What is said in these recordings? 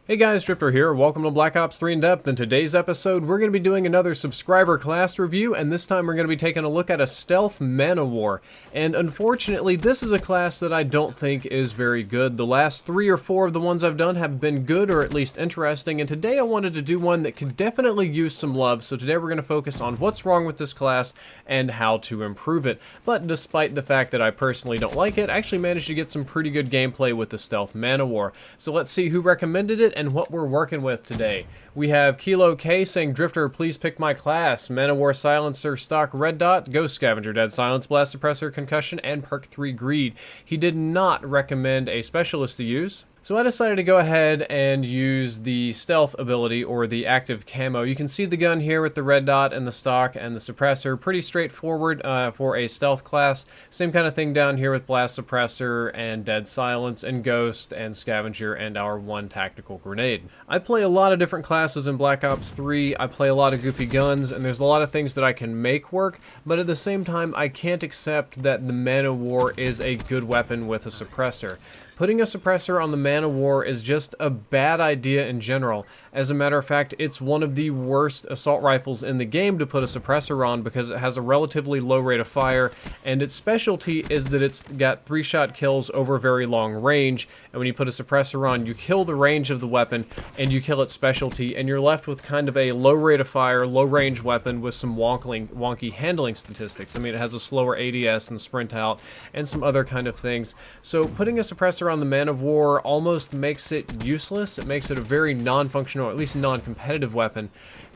Hey guys, Drifter here. Welcome to Black Ops 3 In Depth. In today's episode, we're going to be doing another subscriber class review, and this time we're going to be taking a look at a Stealth Man-O-War. And unfortunately, this is a class that I don't think is very good. The last 3 or 4 of the ones I've done have been good, or at least interesting, and today I wanted to do one that could definitely use some love. So today we're going to focus on what's wrong with this class and how to improve it. But despite the fact that I personally don't like it, I actually managed to get some pretty good gameplay with the Stealth Man-O-War. So let's see who recommended it and what we're working with today. We have Kilo K saying, Drifter, please pick my class. Man-O-War Silencer, Stock, Red Dot, Ghost Scavenger, Dead Silence, Blast Suppressor, Concussion, and Perk 3 Greed. He did not recommend a specialist to use, so I decided to go ahead and use the stealth ability, or the active camo. You can see the gun here with the red dot and the stock and the suppressor. Pretty straightforward for a stealth class. Same kind of thing down here with blast suppressor and dead silence and ghost and scavenger and our one tactical grenade. I play a lot of different classes in Black Ops 3. I play a lot of goofy guns, and there's a lot of things that I can make work, but at the same time I can't accept that the Man-O-War is a good weapon with a suppressor. Putting a suppressor on the Man-O-War is just a bad idea in general. As a matter of fact, it's one of the worst assault rifles in the game to put a suppressor on because it has a relatively low rate of fire, and its specialty is that it's got 3-shot kills over very long range, and when you put a suppressor on, you kill the range of the weapon, and you kill its specialty, and you're left with kind of a low rate of fire, low range weapon with some wonky handling statistics. I mean, it has a slower ADS and sprint out, and some other kind of things. So putting a suppressor on the Man-O-War almost makes it useless. It makes it a very non-functional, or at least non-competitive weapon.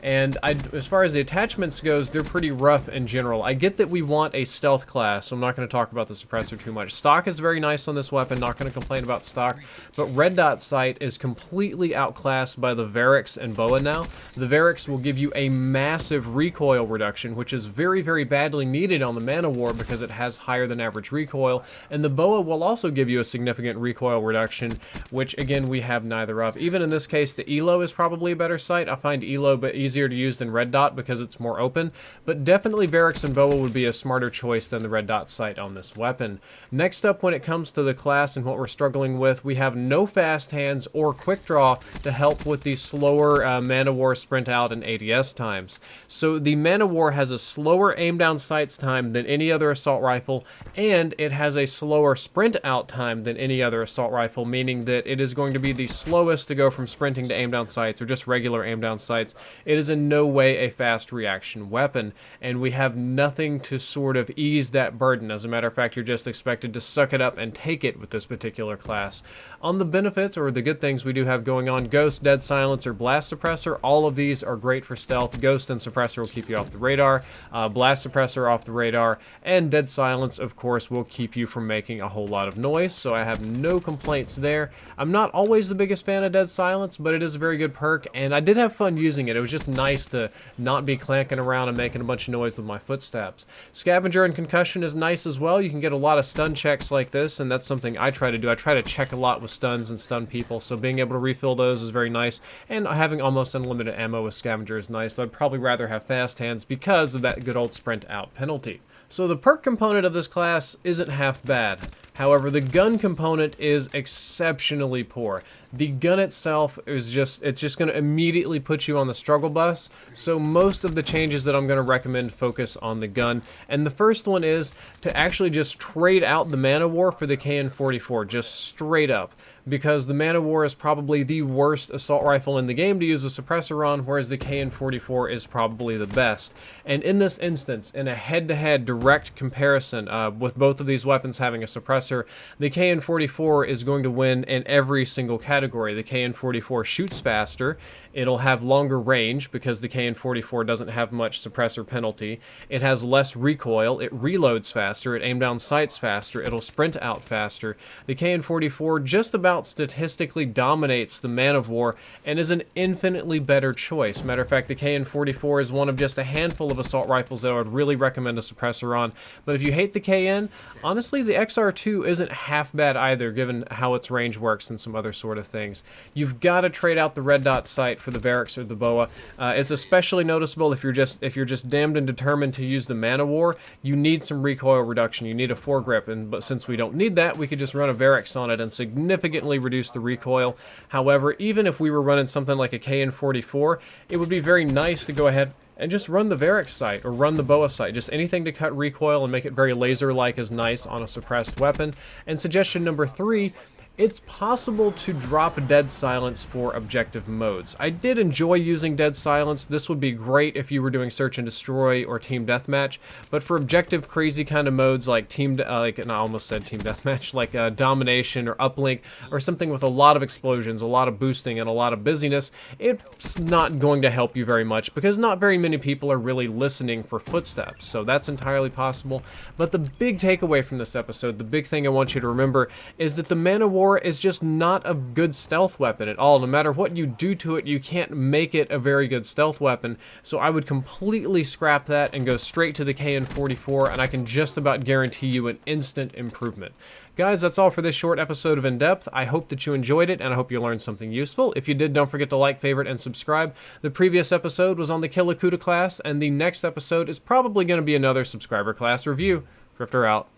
And as far as the attachments goes, they're pretty rough in general. I get that we want a stealth class, so I'm not going to talk about the suppressor too much. Stock is very nice on this weapon, not going to complain about stock, but red dot sight is completely outclassed by the VARIX and BOA now. The VARIX will give you a massive recoil reduction, which is very, very badly needed on the Man-O-War because it has higher than average recoil, and the BOA will also give you a significant recoil reduction, which again we have neither of. Even in this case, the ELO is probably a better sight. I find ELO but easier to use than red dot because it's more open, but definitely VARIX and BOA would be a smarter choice than the red dot sight on this weapon. Next up, when it comes to the class and what we're struggling with, we have no fast hands or quick draw to help with the slower Man-O-War sprint out and ADS times. So the Man-O-War has a slower aim down sights time than any other assault rifle, and it has a slower sprint out time than any other assault rifle, meaning that it is going to be the slowest to go from sprinting to aim down sights, or just regular aim down sights. It is in no way a fast reaction weapon, and we have nothing to sort of ease that burden. As a matter of fact, you're just expected to suck it up and take it with this particular class. On the benefits, or the good things we do have going on, Ghost, Dead Silence, or Blast Suppressor, all of these are great for stealth. Ghost and Suppressor will keep you off the radar, Blast Suppressor off the radar, and Dead Silence, of course, will keep you from making a whole lot of noise, so I have no complaints there. I'm not always the biggest fan of Dead Silence, but it is a very good perk, and I did have fun using it. It was just nice to not be clanking around and making a bunch of noise with my footsteps. Scavenger and Concussion is nice as well. You can get a lot of stun checks like this, and that's something I try to do. I try to check a lot with stuns and stun people, so being able to refill those is very nice, and having almost unlimited ammo with Scavenger is nice, though I'd probably rather have fast hands because of that good old sprint out penalty. So the perk component of this class isn't half bad. However, the gun component is exceptionally poor. The gun itself is just going to immediately put you on the struggle bus, so most of the changes that I'm going to recommend focus on the gun. And the first one is to actually just trade out the Man-O-War for the KN-44, just straight up. Because the Man-O-War is probably the worst assault rifle in the game to use a suppressor on, whereas the KN-44 is probably the best. And in this instance, in a head-to-head direct comparison with both of these weapons having a suppressor, the KN-44 is going to win in every single category. The KN-44 shoots faster, it'll have longer range because the KN-44 doesn't have much suppressor penalty, it has less recoil, it reloads faster, it aim down sights faster, it'll sprint out faster. The KN-44 just about statistically dominates the Man-O-War and is an infinitely better choice. Matter of fact, the KN-44 is one of just a handful of assault rifles that I would really recommend a suppressor on. But if you hate the KN, honestly, the XR2 isn't half bad either, given how its range works and some other sort of things. You've got to trade out the red dot sight for the VARIX or the BOA. It's especially noticeable if you're just damned and determined to use the Man-O-War. You need some recoil reduction. You need a foregrip, but since we don't need that, we could just run a VARIX on it and significantly significantly reduce the recoil. However, even if we were running something like a KN-44, it would be very nice to go ahead and just run the VARIX sight or run the BOA sight. Just anything to cut recoil and make it very laser-like is nice on a suppressed weapon. And suggestion number 3, it's possible to drop dead silence for objective modes. I did enjoy using dead silence. This would be great if you were doing search and destroy or team deathmatch, but for objective crazy kind of modes like I almost said team deathmatch, like domination or uplink or something with a lot of explosions, a lot of boosting, and a lot of busyness, it's not going to help you very much because not very many people are really listening for footsteps. So that's entirely possible. But the big takeaway from this episode, the big thing I want you to remember, is that the Man of War is just not a good stealth weapon at all. No matter what you do to it, you can't make it a very good stealth weapon. So I would completely scrap that and go straight to the KN-44, and I can just about guarantee you an instant improvement. Guys, that's all for this short episode of In Depth. I hope that you enjoyed it, and I hope you learned something useful. If you did, don't forget to like, favorite, and subscribe. The previous episode was on the Killakuta class, and the next episode is probably going to be another subscriber class review. Drifter out.